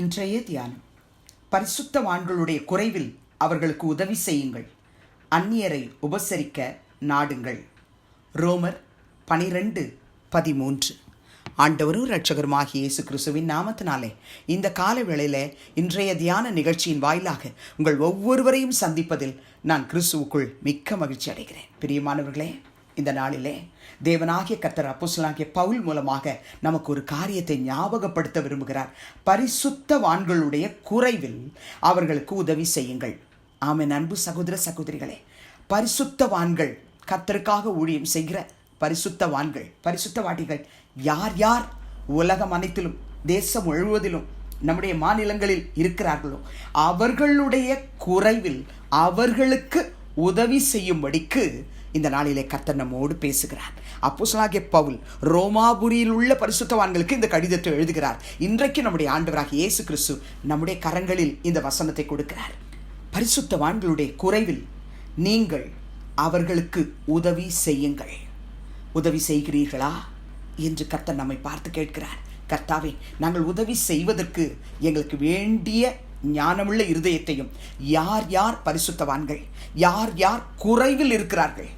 இன்றைய தியானம். பரிசுத்தவான்களுடைய குறைவில் அவர்களுக்கு உதவி செய்யுங்கள், அந்நியரை உபசரிக்க நாடுங்கள். ரோமர் 12:13. ஆண்டவரும் இரட்சகருமாகிய இயேசு கிறிஸ்துவின் நாமத்தினாலே இந்த கால வேளையில இன்றைய தியான நிகழ்ச்சியின் வாயிலாக உங்கள் ஒவ்வொருவரையும் சந்திப்பதில் நான் கிறிஸ்துவுக்குள் மிக்க மகிழ்ச்சி அடைகிறேன். பிரியமானவர்களே, இந்த நாளிலே தேவனாகிய கர்த்தர் அப்போஸ்தலனாகிய பவுல் மூலமாக நமக்கு ஒரு காரியத்தை ஞாபகப்படுத்த விரும்புகிறார். பரிசுத்தவான்களுடைய குறைவில் அவர்களுக்கு உதவி செய்யுங்கள். ஆமென். அன்பு சகோதர சகோதரிகளே, பரிசுத்தவான்கள், கர்த்தருக்காக ஊழியம் செய்கிற பரிசுத்தவான்கள், பரிசுத்தவாட்டிகள் யார் யார் உலகம் அனைத்திலும் தேசம் முழுவதிலும் நம்முடைய மாநிலங்களில் இருக்கிறார்களோ அவர்களுடைய குறைவில் அவர்களுக்கு உதவி செய்யும்படிக்கு இந்த நாளிலே கர்த்தர் நம்மோடு பேசுகிறார். அப்போஸ்தலனாகிய பவுல் ரோமாபுரியில் உள்ள பரிசுத்தவான்களுக்கு இந்த கடிதத்தை எழுதுகிறார். இன்றைக்கு நம்முடைய ஆண்டவராகிய இயேசு கிறிஸ்து நம்முடைய கரங்களில் இந்த வசனத்தை கொடுக்கிறார். பரிசுத்தவான்களுடைய குறைவில் நீங்கள் அவர்களுக்கு உதவி செய்யுங்கள். உதவி செய்கிறீர்களா என்று கர்த்தர் நம்மை பார்த்து கேட்கிறார். கர்த்தாவே, நாங்கள் உதவி செய்வதற்கு எங்களுக்கு வேண்டிய ஞானமுள்ள இருதயத்தையும், யார் யார் பரிசுத்தவான்கள், யார் யார் குறைவில் இருக்கிறார்கள்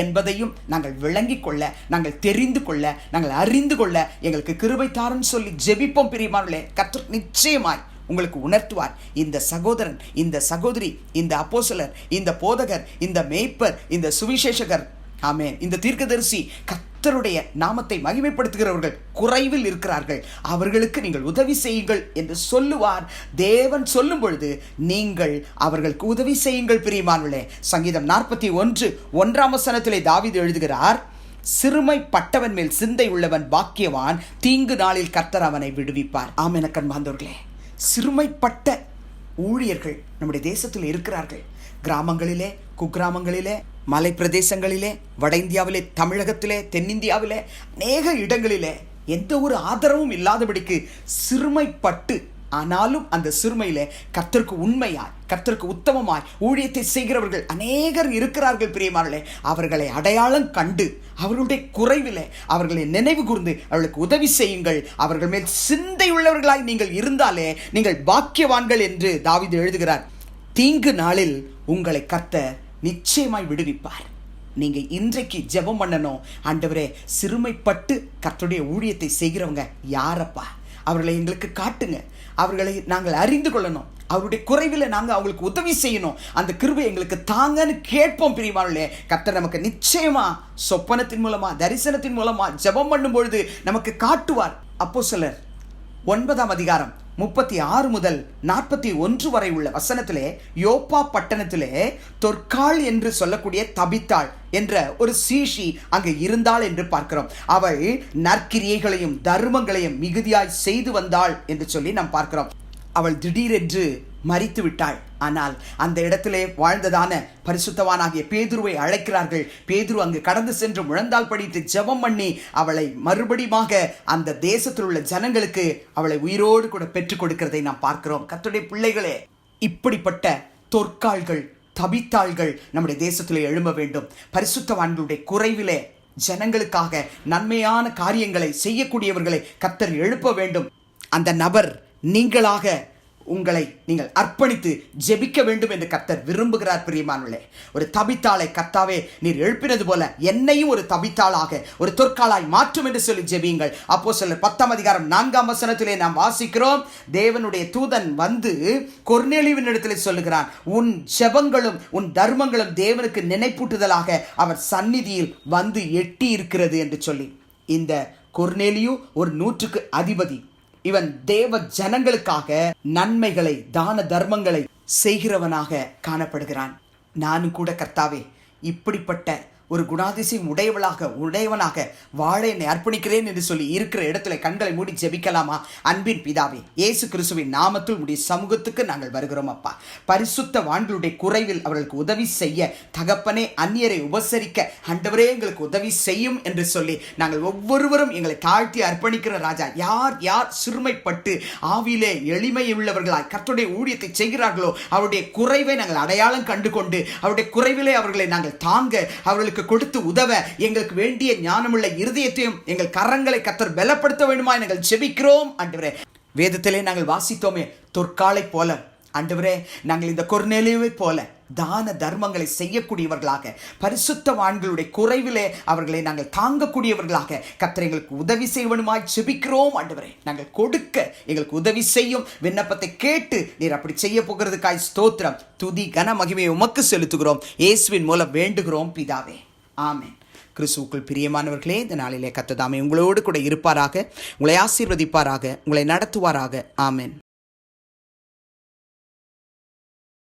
என்பதையும் நாங்கள் விளங்கிக் கொள்ள, நாங்கள் தெரிந்து கொள்ள, நாங்கள் அறிந்து கொள்ள எங்களுக்கு கிருபை தாரும் சொல்லி ஜெபிப்போம். பிரியமானவர்களே, கர்த்தர் நிச்சயமாய் உங்களுக்கு உணர்த்துவார். இந்த சகோதரன், இந்த சகோதரி, இந்த அப்போஸ்தலர், இந்த போதகர், இந்த மேய்ப்பர், இந்த சுவிசேஷகர், ஆமென், இந்த தீர்க்கதரிசி, கர்த்தருடைய நாமத்தை மகிமைப்படுத்துகிறவர்கள் குறைவில் இருக்கிறார்கள், அவர்களுக்கு நீங்கள் உதவி செய்யுங்கள் என்று சொல்லுவார். தேவன் சொல்லும் பொழுது நீங்கள் அவர்களுக்கு உதவி செய்யுங்கள். பிரியமானவர்களே, சங்கீதம் 41:1 தாவீது எழுதுகிறார், சிறுமைப்பட்டவன் மேல் சிந்தை உள்ளவன் பாக்கியவான், தீங்கு நாளில் கர்த்தர் அவனை விடுவிப்பார். ஆமென். கண்பார்ந்தவர்களே, சிறுமைப்பட்ட ஊழியர்கள் நம்முடைய தேசத்தில் இருக்கிறார்கள். கிராமங்களிலே, குக்கிராமங்களிலே, மலை பிரதேசங்களிலே, வட இந்தியாவிலே, தமிழகத்திலே, தென்னிந்தியாவிலே அநேக இடங்களிலே எந்த ஒரு ஆதரவும் இல்லாதபடிக்கு சிறுமைப்பட்டு, ஆனாலும் அந்த சிறுமையிலே கர்த்தருக்கு உண்மையாய், கர்த்தருக்கு உத்தமமாய் ஊழியத்தை செய்கிறவர்கள் அநேகர் இருக்கிறார்கள். பிரியமானவர்களே, அவர்களை அடையாளம் கண்டு அவர்களுடைய குறைவிலே அவர்களை நினைவு கூர்ந்து அவர்களுக்கு உதவி செய்யுங்கள். அவர்கள் மேல் சிந்தை உள்ளவர்களாய் நீங்கள் இருந்தாலே நீங்கள் பாக்கியவான்கள் என்று தாவீது எழுதுகிறார். தீங்கு நாளில் உங்களை கர்த்தர் நிச்சயமாய் விடுவிப்பார். நீங்க இன்றைக்கு ஜெபம் பண்ணணும். ஆண்டவரே, சிறுமைப்பட்டு கர்த்தருடைய ஊழியத்தை செய்கிறவங்க யாரப்பா, அவர்களை எங்களுக்கு காட்டுங்க, அவர்களை நாங்கள் அறிந்து கொள்ளணும், அவருடைய குறைவில் நாங்கள் அவங்களுக்கு உதவி செய்யணும், அந்த கிருபை எங்களுக்கு தாங்கன்னு கேட்போம். பிரியமானவர்களே, கர்த்தர் நமக்கு நிச்சயமா சொப்பனத்தின் மூலமா, தரிசனத்தின் மூலமா ஜெபம் பண்ணும் பொழுது நமக்கு காட்டுவார். அப்போஸ்தலர் 9:36-41 வரை உள்ள வசனத்திலே, யோப்பா பட்டணத்திலே தொற்காள் என்று சொல்லக்கூடிய தபித்தாள் என்ற ஒரு சீஷி அங்கு இருந்தாள் என்று பார்க்கிறோம். அவள் நற்கிரியைகளையும் தர்மங்களையும் மிகுதியாய் செய்து வந்தாள் என்று சொல்லி நாம் பார்க்கிறோம். அவள் திடீரென்று மரித்து விட்டாள். ஆனால் அந்த இடத்திலே வாழ்ந்ததான பரிசுத்தவானாகிய பேதுருவை அழைக்கிறார்கள். பேதுரு அங்கு கடந்து சென்று முழந்தால் படித்து ஜெபம் பண்ணி அவளை மறுபடியுமாக அந்த தேசத்தில் உள்ள ஜனங்களுக்கு அவளை உயிரோடு கூட பெற்றுக் கொடுக்கிறதை நாம் பார்க்கிறோம். கர்த்தருடைய பிள்ளைகளே, இப்படிப்பட்ட தொற்காள்கள், தபித்தாள்கள் நம்முடைய தேசத்திலே எழும்ப வேண்டும். பரிசுத்தவான்களுடைய குறைவிலே ஜனங்களுக்காக நன்மையான காரியங்களை செய்யக்கூடியவர்களை கர்த்தர் எழுப்ப வேண்டும். அந்த நபர் நீங்களாக உங்களை நீங்கள் அர்ப்பணித்து ஜெபிக்க வேண்டும் என்று கர்த்தர் விரும்புகிறார். பிரியமானவர்களே, ஒரு தபித்தாளை கர்த்தாவே நீர் எழுப்பினது போல என்னையும் ஒரு தபித்தாளாக, ஒரு தொற்காளாய் மாற்றும் என்று சொல்லி ஜெபியுங்கள். அப்போஸ்தலர் 10:4 நாம் வாசிக்கிறோம், தேவனுடைய தூதன் வந்து கொர்நேலியுவின் இடத்திலே சொல்லுகிறான், உன் ஜெபங்களும் உன் தர்மங்களும் தேவனுக்கு நினைப்பூட்டுதலாக அவர் சந்நிதியில் வந்து எட்டி இருக்கிறது என்று சொல்லி. இந்த கொர்நேலியு ஒரு 100க்கு அதிபதி. இவன் தேவ ஜனங்களுக்காக நன்மைகளை, தான தர்மங்களை செய்கிறவனாக காணப்படுகிறான். நானும் கூட கர்த்தாவே இப்படிப்பட்ட ஒரு குணாதிசயம் உடையவனாக வாழ என்னை அர்ப்பணிக்கிறேன் என்று சொல்லி இருக்கிற இடத்துல கண்களை மூடி ஜெபிக்கலாமா? அன்பின் பிதாவே, இயேசு கிறிஸ்துவின் நாமத்தில் உடைய சமூகத்துக்கு நாங்கள் வருகிறோம். அப்பா, பரிசுத்தவான்களுடைய குறைவில் அவர்களுக்கு உதவி செய்ய தகப்பனே, அந்நியரை உபசரிக்க ஆண்டவரே எங்களுக்கு உதவி செய்யும் என்று சொல்லி நாங்கள் ஒவ்வொருவரும் எங்களை தாழ்த்தி அர்ப்பணிக்கிற ராஜா. யார் யார் சிறுமைப்பட்டு ஆவியிலே எளிமை உள்ளவர்களாய் கர்த்தருடைய ஊழியத்தை செய்கிறார்களோ அவருடைய குறைவை நாங்கள் அடையாளம் கண்டு கொண்டு அவருடைய குறைவிலே அவர்களை நாங்கள் தாங்க, அவர்களுக்கு கொடுத்து உதவ எங்களுக்கு வேண்டிய ஞானமுள்ள இருதயத்தையும் எங்கள் கரங்களை கர்த்தர் பலப்படுத்த வேண்டுமா நாங்கள் ஜெபிக்கிறோம். ஆண்டவரே, வேதத்திலே நாங்கள் வாசித்தோமே, தொற்காலை போல ஆண்டவரே நாங்கள் இந்த கொர்நேலியுவை போல தான தர்மங்களை செய்யக்கூடியவர்களாக, பரிசுத்தவான்களுடைய குறைவிலே அவர்களை நாங்கள் தாங்கக்கூடியவர்களாக கர்த்தர் எங்களுக்கு உதவி செய்வனுமாய் ஜெபிக்கிறோம். ஆண்டவரே நாங்கள் கொடுக்க எங்களுக்கு உதவி செய்யும். விண்ணப்பத்தை கேட்டு நீர் அப்படி செய்ய போகிறதுக்காய் ஸ்தோத்திரம். துதி கன மகிமையை உமக்கு செலுத்துகிறோம். இயேசுவின் மூலம் வேண்டுகிறோம் பிதாவே, ஆமென். கிறிஸ்துவுக்குள் பிரியமானவர்களே, இந்த நாளிலே கர்த்தர் தாமே உங்களோடு கூட இருப்பாராக, உங்களை ஆசீர்வதிப்பாராக, உங்களை நடத்துவாராக. ஆமென்.